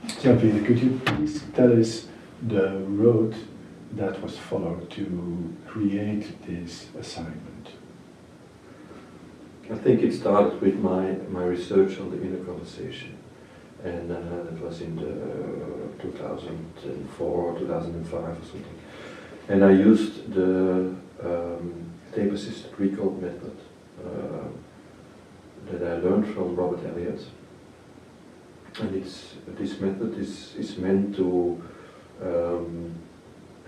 Jean-Pierre, could you please tell us the road that was followed to create this assignment? I think it started with my research on the inner conversation, and it was in the 2004 or 2005 or something. And I used the tape-assisted recall method that I learned from Robert Elliott. And this method is meant to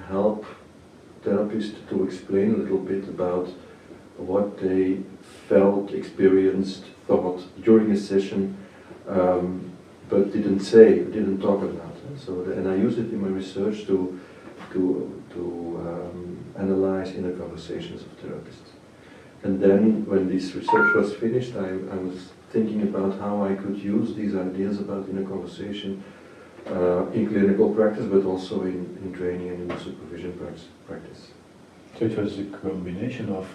help therapists to explain a little bit about what they felt, experienced, thought during a session, but didn't talk about. And I use it in my research to analyze inner conversations of therapists. And then when this research was finished, I was thinking about how I could use these ideas about inner conversation in clinical practice, but also in training and in supervision practice. So it was a combination of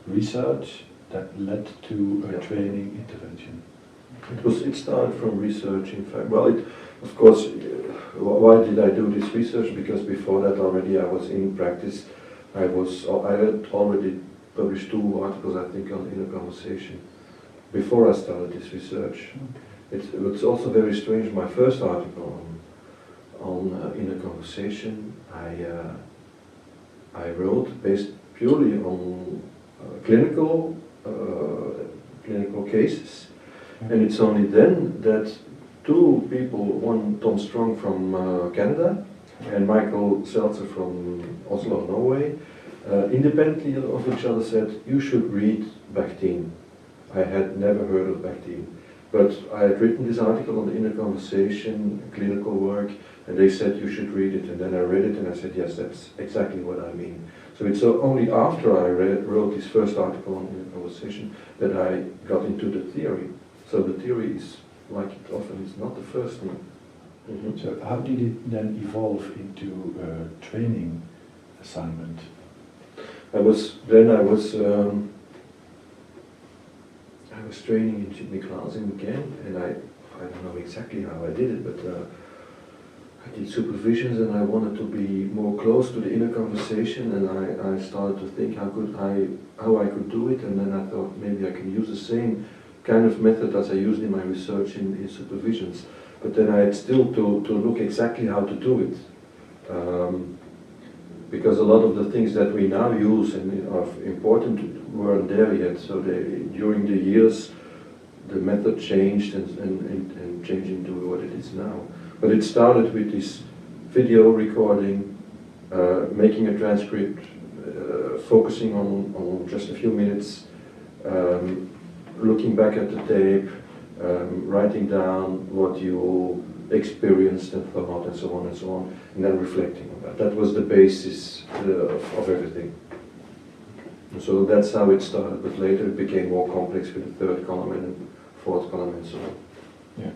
research that led to a training intervention. It started from research, in fact. Well, of course, why did I do this research? Because before that already I was in practice. I had already published 2 articles, I think, on inner conversation before I started this research. It's also very strange. My first article on inner conversation, I wrote based purely on clinical cases, and it's only then that 2 people, one Tom Strong from Canada and Michael Seltzer from Oslo, Norway, independently of each other said, you should read Bakhtin. I had never heard of Bakhtin, but I had written this article on the inner conversation, clinical work, and they said you should read it, and then I read it and I said, yes, that's exactly what I mean. So it's only after I wrote this first article on inner conversation that I got into the theory. So the theory is, like it often is, not the first one. Mm-hmm. So how did it then evolve into a training assignment? I was training in Jimmy Clausen again, and I don't know exactly how I did it, but I did supervisions, and I wanted to be more close to the inner conversation, and I started to think how I could do it, and then I thought maybe I can use the same kind of method as I used in my research in supervisions, but then I had still to look exactly how to do it. Because a lot of the things that we now use and are important weren't there yet. So during the years, the method changed and changed into what it is now. But it started with this video recording, making a transcript, focusing on just a few minutes, looking back at the tape, writing down what you experienced and thought and so on, and then reflecting on that. That was the basis of everything. And so that's how it started, but later it became more complex with the 3rd column and 4th column and so on. Yeah.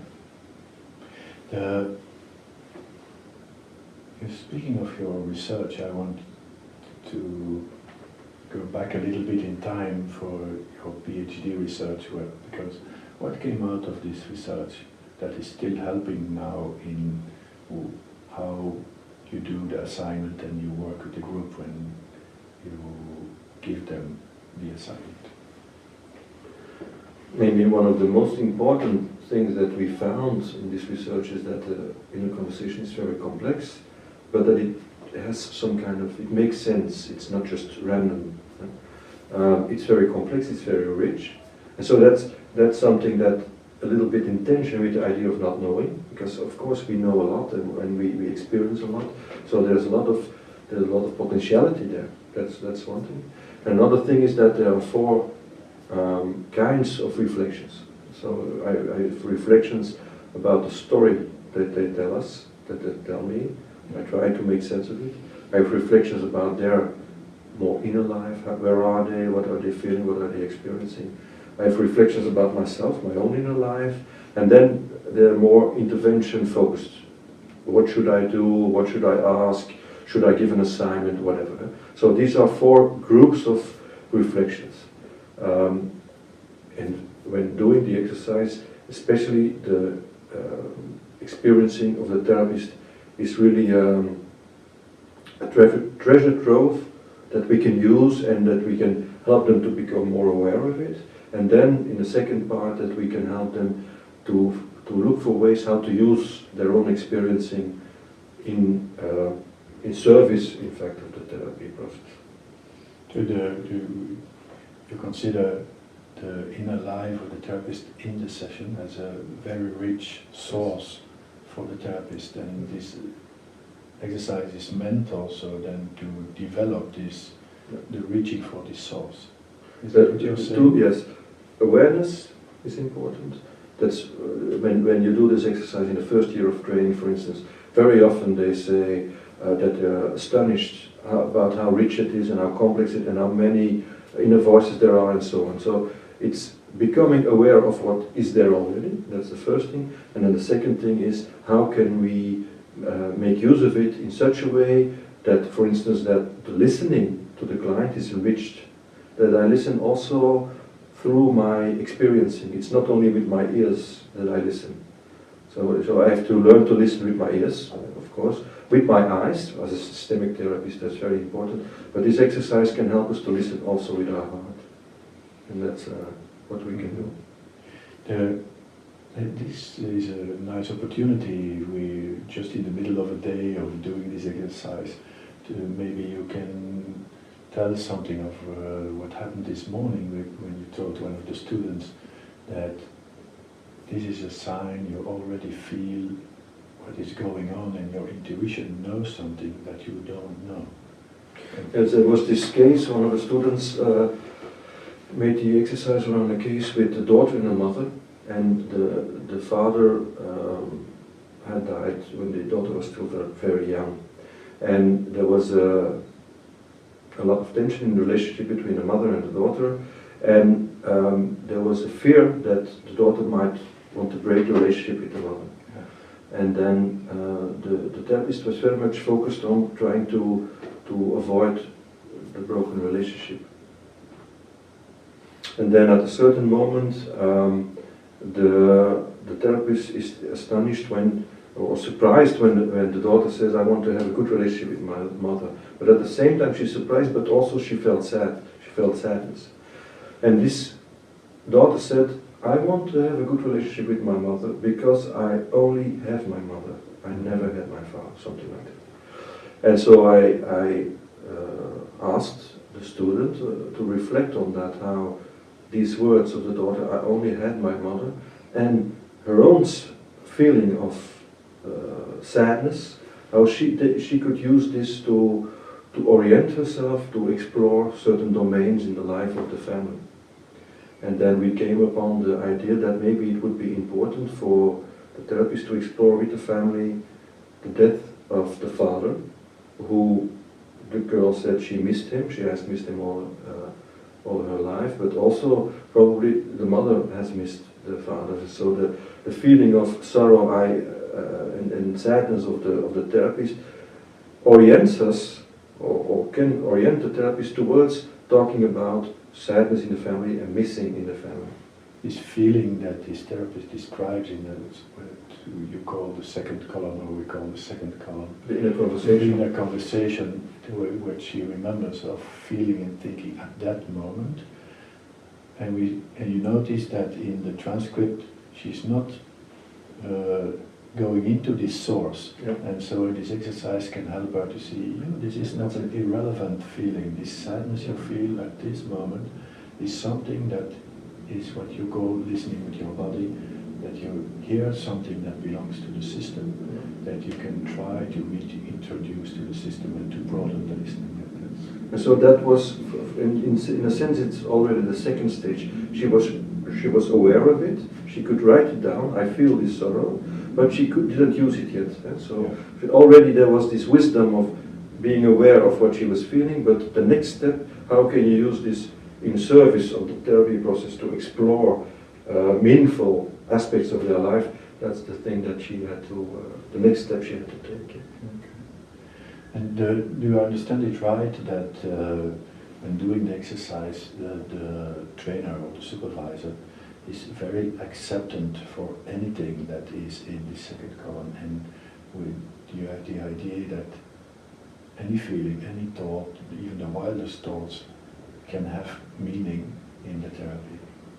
Speaking of your research, I want to go back a little bit in time for your PhD research work, because what came out of this research that is still helping now in how you do the assignment and you work with the group when you give them the assignment? Maybe one of the most important things that we found in this research is that the inner conversation is very complex, but that it has some kind of, it makes sense, it's not just random. It's very complex, it's very rich, and so that's something that a little bit in tension with the idea of not knowing, because of course we know a lot and we experience a lot, so there's a lot of potentiality there. That's one thing. Another thing is that there are 4 kinds of reflections. So I have reflections about the story that they tell us, that they tell me. I try to make sense of it. I have reflections about their more inner life. Where are they? What are they feeling? What are they experiencing? I have reflections about myself, my own inner life, and then they're more intervention focused. What should I do? What should I ask? Should I give an assignment? Whatever. So these are 4 groups of reflections. And when doing the exercise, especially the experiencing of the therapist is really a treasure trove that we can use and that we can help them to become more aware of it. And then in the second part that we can help them to look for ways how to use their own experiencing in service, in fact, of the therapy process. Do you consider the inner life of the therapist in the session as a very rich source for the therapist, and this exercise is meant also then to develop this, the reaching for this source? Is that what you're saying? Yes, awareness is important. That's when you do this exercise in the first year of training, for instance, very often they say that they're astonished about how rich it is and how complex it is and how many inner voices there are and so on. So it's becoming aware of what is there already. That's the first thing. And then the second thing is how can we make use of it in such a way that, for instance, that the listening to the client is enriched, that I listen also through my experiencing. It's not only with my ears that I listen. So I have to learn to listen with my ears, of course, with my eyes. As a systemic therapist, that's very important. But this exercise can help us to listen also with our heart. And that's what we can do. This is a nice opportunity. We're just in the middle of a day of doing this exercise. Maybe you can tell something of what happened this morning when you told one of the students that this is a sign you already feel what is going on and your intuition knows something that you don't know. Yes, there was this case, one of the students made the exercise around a case with the daughter and the mother, and the father had died when the daughter was still very young. And there was a lot of tension in the relationship between the mother and the daughter, and there was a fear that the daughter might want to break the relationship with the mother. Yeah. And then the therapist was very much focused on trying to avoid the broken relationship. And then at a certain moment, the therapist is astonished or surprised when the daughter says, I want to have a good relationship with my mother. But at the same time she's surprised, but also she felt sad. She felt sadness. And this daughter said, I want to have a good relationship with my mother because I only have my mother. I never had my father, something like that. And so I asked the student to reflect on that, how these words of the daughter, I only had my mother, and her own feeling of sadness, how she could use this to orient herself, to explore certain domains in the life of the family. And then we came upon the idea that maybe it would be important for the therapist to explore with the family the death of the father, who the girl said she missed him, she has missed him all her life, but also probably the mother has missed the father. So the feeling of sorrow and sadness of the therapist orients us, or can orient the therapist towards talking about sadness in the family and missing in the family. This feeling that this therapist describes in what you call the second column, or we call the second column. The inner conversation. The inner conversation, which she remembers of feeling and thinking at that moment. And you notice that in the transcript she's not going into this source. Yeah. And so this exercise can help her to see, this is not an irrelevant feeling. This sadness you feel at this moment is something that is what you call listening with your body, that you hear something that belongs to the system, that you can try to reintroduce to the system and to broaden the listening. And so that was, in a sense, it's already the second stage. She was aware of it. She could write it down. I feel this sorrow, but she didn't use it yet. And so already there was this wisdom of being aware of what she was feeling. But the next step, how can you use this in service of the therapy process to explore meaningful aspects of their life? That's the thing that she had to. The next step she had to take. Okay. And do you understand it right that when doing the exercise, the trainer or the supervisor is very acceptant for anything that is in the second column, and you have the idea that any feeling, any thought, even the wildest thoughts, can have meaning in the therapy.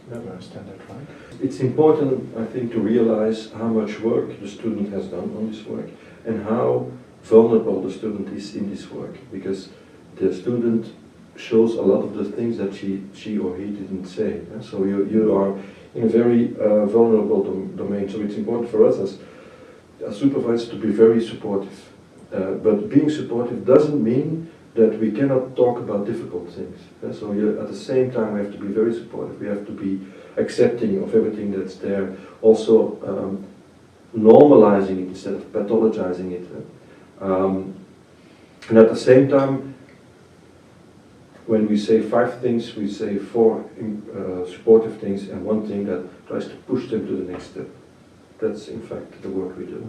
Do you understand that right? It's important, I think, to realize how much work the student has done on this work and how vulnerable the student is in this work, because the student shows a lot of the things that she or he didn't say. So you are in a very vulnerable domain, so it's important for us as supervisors to be very supportive. But being supportive doesn't mean that we cannot talk about difficult things. So at the same time we have to be very supportive, we have to be accepting of everything that's there, also normalizing it instead of pathologizing it. And at the same time, when we say 5 things, we say 4 supportive things and 1 thing that tries to push them to the next step. That's in fact the work we do.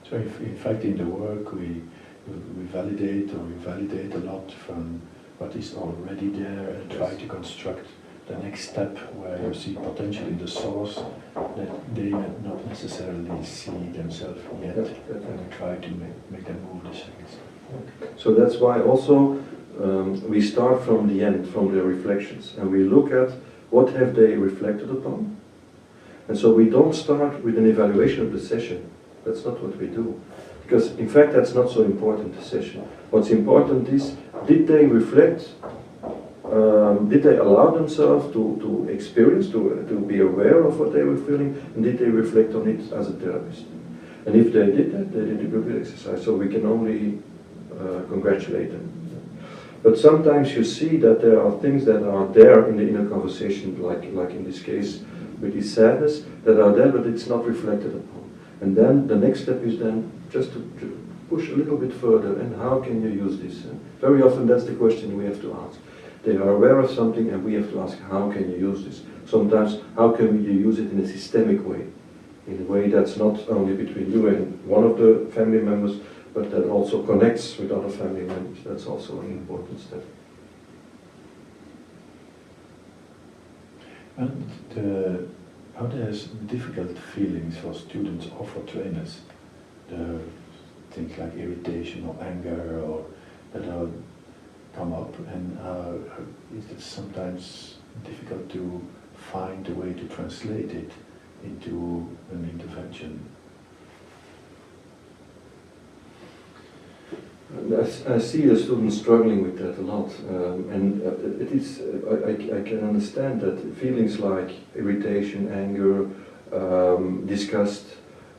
So if, in fact in the work we validate a lot from what is already there and try to construct the next step where you see potential in the source that they not necessarily see themselves yet, and try to make them move the second step. So that's why also we start from the end, from their reflections, and we look at what have they reflected upon. And so we don't start with an evaluation of the session. That's not what we do. Because in fact that's not so important, the session. What's important is, did they reflect, did they allow themselves to experience, to be aware of what they were feeling, and did they reflect on it as a therapist? And if they did that, they did a good exercise, so we can only congratulate them. But sometimes you see that there are things that are there in the inner conversation, like in this case with this sadness, that are there but it's not reflected upon. And then the next step is then just to push a little bit further, and how can you use this? Very often that's the question we have to ask. They are aware of something and we have to ask, how can you use this? Sometimes, how can you use it in a systemic way? In a way that's not only between you and one of the family members, but that also connects with other family members. That's also an important step. And how there's difficult feelings for students or for trainers, the things like irritation or anger or that are come up, and is it sometimes difficult to find a way to translate it into an intervention? I see the students struggling with that a lot, and it is. I can understand that feelings like irritation, anger, disgust,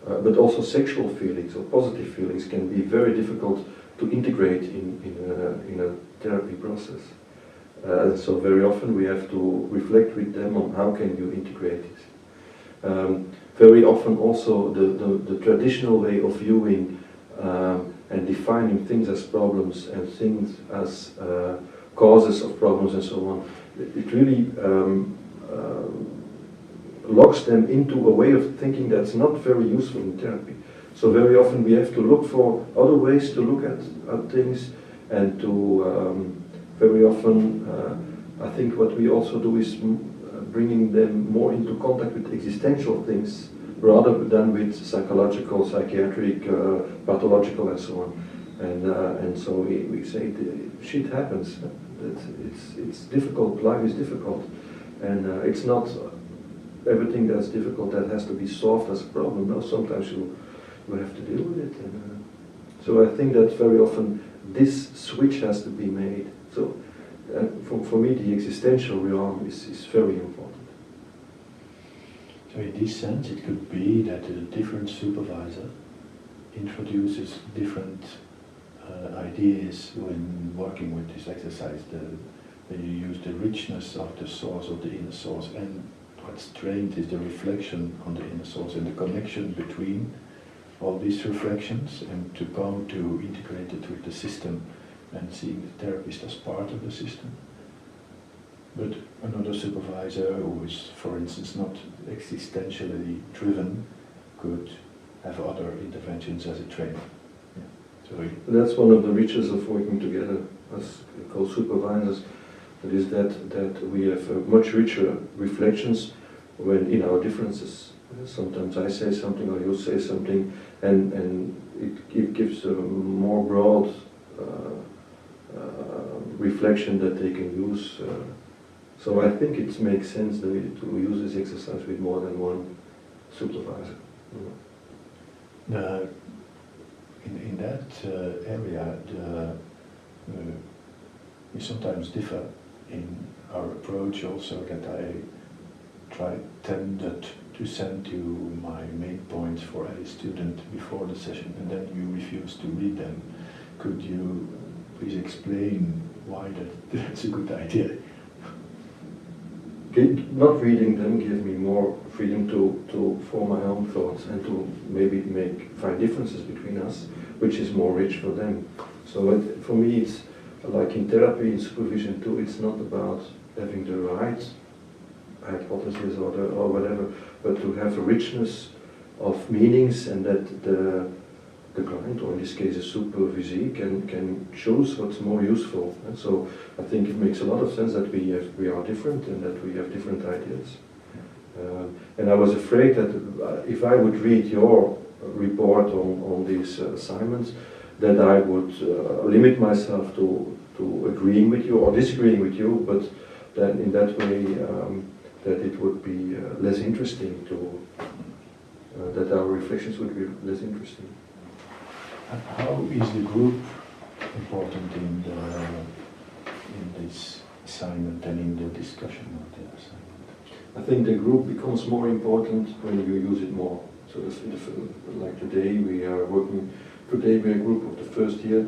but also sexual feelings or positive feelings can be very difficult to integrate in a therapy process. So very often we have to reflect with them on how can you integrate it. Very often also the traditional way of viewing and defining things as problems and things as causes of problems and so on, it really locks them into a way of thinking that's not very useful in therapy. So very often we have to look for other ways to look at things, and to very often I think what we also do is bringing them more into contact with existential things rather than with psychological, psychiatric, pathological and so on. And so we say shit happens, that it's difficult, life is difficult, and it's not everything that's difficult that has to be solved as a problem. No, sometimes you have to deal with it. And, so I think that very often this switch has to be made. So for me the existential realm is very important. So in this sense it could be that a different supervisor introduces different ideas when working with this exercise. That you use the richness of the source, of the inner source, and what's trained is the reflection on the inner source and the connection between all these reflections, and to come to integrate it with the system and seeing the therapist as part of the system. But another supervisor who is, for instance, not existentially driven could have other interventions as a trainer. Yeah. So that's one of the riches of working together as co-supervisors. That is that we have much richer reflections when in our differences, sometimes I say something or you say something, and it gives a more broad reflection that they can use. So I think it makes sense to use this exercise with more than one supervisor. In that area, we sometimes differ in our approach also, that I tended to send you my main points for a student before the session, and then you refuse to read them. Could you please explain why that's a good idea? Not reading them give me more freedom to form my own thoughts and to maybe find differences between us, which is more rich for them. So for me, it's like in therapy, in supervision too, it's not about having the right hypothesis or whatever, but to have a richness of meanings, and that the client, or in this case a supervisee, can choose what's more useful. And so I think it makes a lot of sense that we are different and that we have different ideas. And I was afraid that if I would read your report on these assignments, that I would limit myself to agreeing with you or disagreeing with you, but then in that way that it would be less interesting that our reflections would be less interesting. How is the group important in this assignment and in the discussion of the assignment? I think the group becomes more important when you use it more. So like today, we are a group of the first year.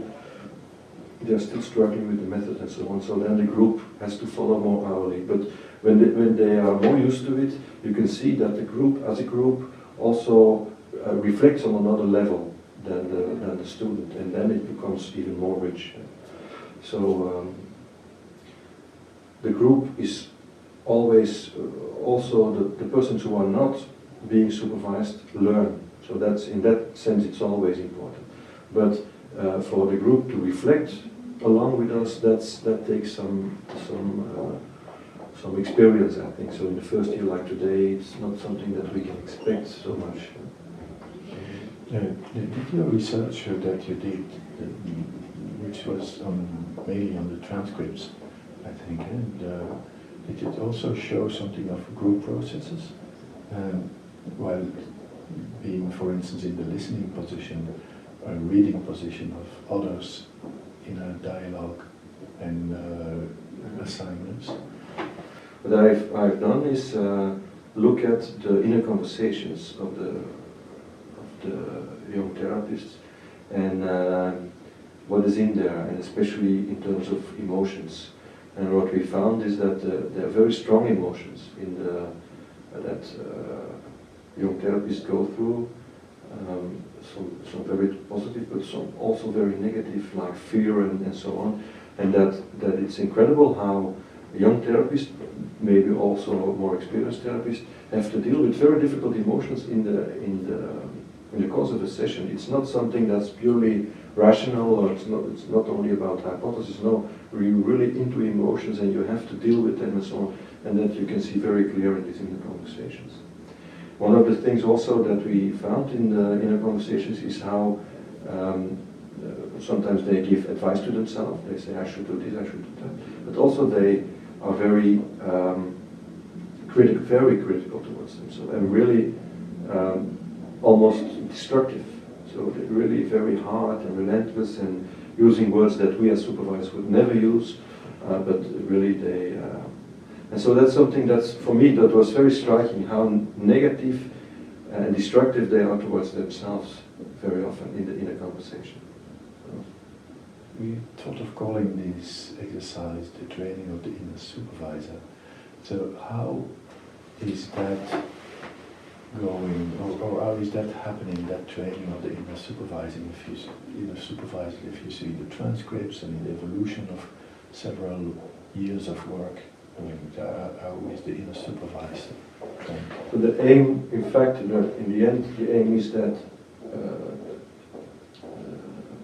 They are still struggling with the method and so on. So then the group has to follow more hourly. But when they are more used to it, you can see that the group, as a group, also reflects on another level than the student, and then it becomes even more rich. So the group is always also the persons who are not being supervised learn. So that's, in that sense, it's always important. But for the group to reflect along with us, that takes some experience, I think. So in the first year, like today, it's not something that we can expect so much. Did your research that you did, which was mainly on the transcripts, I think, and did it also show something of group processes? While being, for instance, in the listening position, or reading position of others in a dialogue and assignments? What I've done is look at the inner conversations of the young therapists, and what is in there, and especially in terms of emotions. And what we found is that there are very strong emotions in that young therapists go through. Some very positive, but some also very negative, like fear and so on. And that it's incredible how young therapists, maybe also more experienced therapists, have to deal with very difficult emotions in the course of a session. It's not something that's purely rational, or it's not only about hypothesis. No, we're really into emotions, and you have to deal with them and so on. And that you can see very clearly in the conversations. One of the things also that we found in the inner conversations is how sometimes they give advice to themselves. They say, I should do this, I should do that. But also they are very critical towards themselves, and really almost destructive. So they're really very hard and relentless, and using words that we as supervisors would never use, but really they... And so that's something that's, for me, that was very striking, how negative and destructive they are towards themselves very often in a conversation. We thought of calling this exercise the training of the inner supervisor. So how is that going, or how is that happening, that training of the inner supervisor, if you see the transcripts and the evolution of several years of work? How is the inner supervisor trained? So the aim, in fact, in the end, the aim is that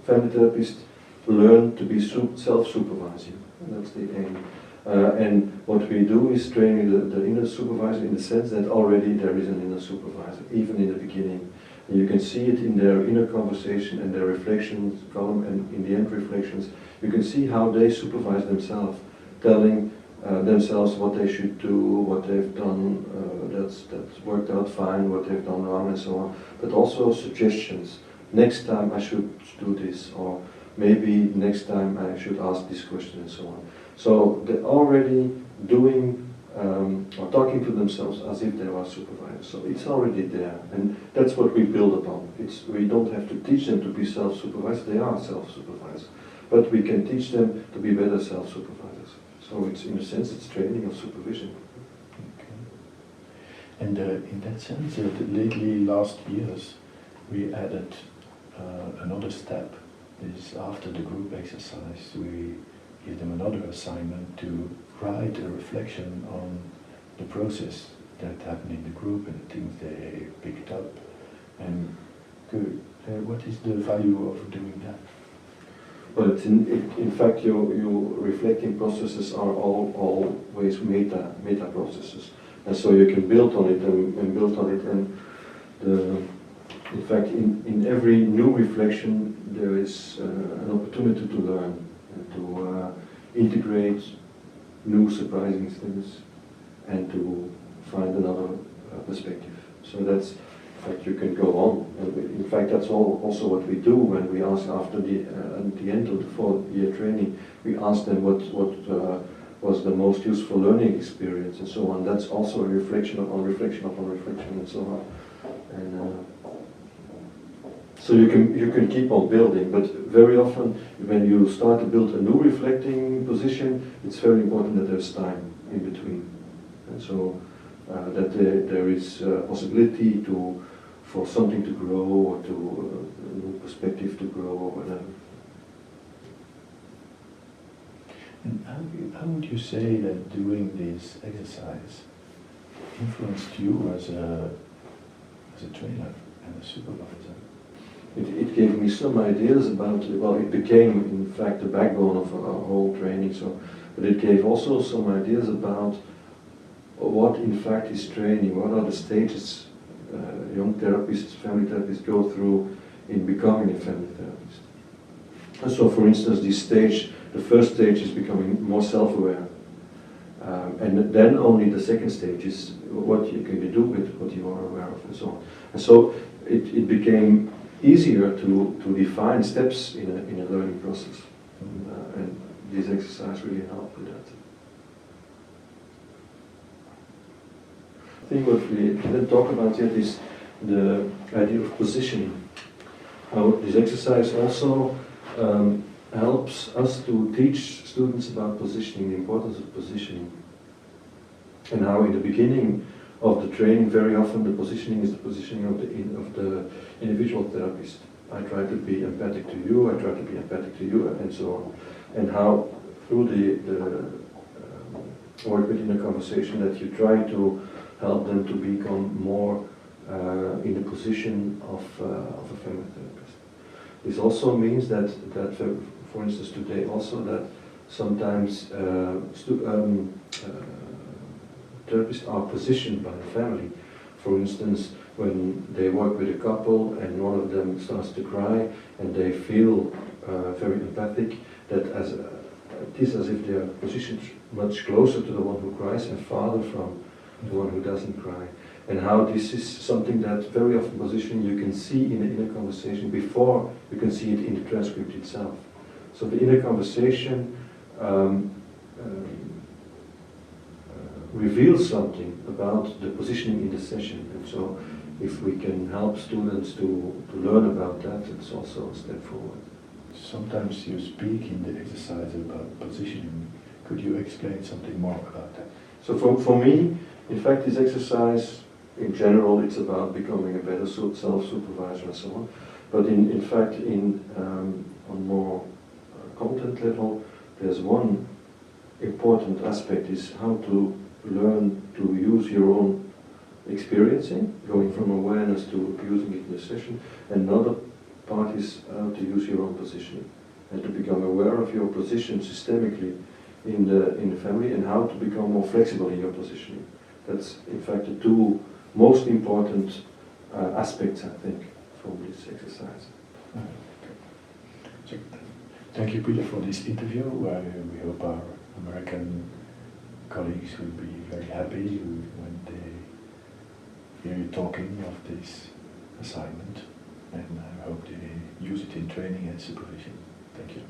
family therapists learn to be self-supervising. That's the aim. And what we do is training the inner supervisor in the sense that already there is an inner supervisor, even in the beginning. And you can see it in their inner conversation and their reflections column, and in the end reflections. You can see how they supervise themselves, telling themselves what they should do, what they've done that's worked out fine, what they've done wrong, and so on. But also suggestions. Next time I should do this, or maybe next time I should ask this question, and so on. So they're already doing or talking to themselves as if they were supervisors. So it's already there, and that's what we build upon. We don't have to teach them to be self-supervised, they are self-supervised. But we can teach them to be better self-supervisors. So it's, in a sense, it's training of supervision. Okay. And in that sense, lately, last years, we added another step. Is after the group exercise, we give them another assignment to write a reflection on the process that happened in the group and the things they picked up. And what is the value of doing that? Well, in fact, your reflecting processes are always meta processes, and so you can build on it and build on it. And in fact, in every new reflection, there is an opportunity to learn and to integrate new surprising things and to find another perspective. So that's, in fact, you can go on. In fact, that's also what we do when we ask after at the end of the 4-year training, we ask them what was the most useful learning experience and so on. That's also a reflection upon reflection upon reflection and so on. And so you can keep on building, but very often when you start to build a new reflecting position, it's very important that there's time in between, and so that there is possibility for something to grow, or to a new perspective to grow, or whatever. And how would you say that doing this exercise influenced you as a trainer and a supervisor? It gave me some ideas about, well, it became in fact the backbone of our whole training, but it gave also some ideas about what in fact is training, what are the stages young therapists, family therapists go through in becoming a family therapist. And so for instance, this stage, the first stage is becoming more self-aware, and then only the second stage is what you can do with what you are aware of and so on. And so it became easier to define steps in a learning process, and this exercise really helped with that. I think what we didn't talk about yet is the idea of positioning. How this exercise also helps us to teach students about positioning, the importance of positioning, and how in the beginning of the training, very often the positioning is the positioning of the individual therapist. I try to be empathic to you, I try to be empathic to you, and so on. And how through the work within a conversation that you try to help them to become more in the position of a family therapist. This also means that for instance today also that sometimes therapists are positioned by the family. For instance, when they work with a couple and one of them starts to cry and they feel very empathic, that it is as if they are positioned much closer to the one who cries and farther from the one who doesn't cry. And how this is something that very often positioning you can see in the inner conversation before you can see it in the transcript itself. So the inner conversation reveals something about the positioning in the session, and so if we can help students to learn about that, it's also a step forward. Sometimes you speak in the exercise about positioning. Could you explain something more about that? So for me, in fact, this exercise, in general, it's about becoming a better self-supervisor and so on. But in fact, on more content level, there's one important aspect is how to learn to use your own experiencing, going from awareness to using it in a session. Another part is how to use your own positioning and to become aware of your position systemically in the family and how to become more flexible in your positioning. That's in fact the two most important aspects, I think, from this exercise. So, thank you, Peter, for this interview. We hope our American colleagues will be very happy when they hear you talking of this assignment, and I hope they use it in training and supervision. Thank you.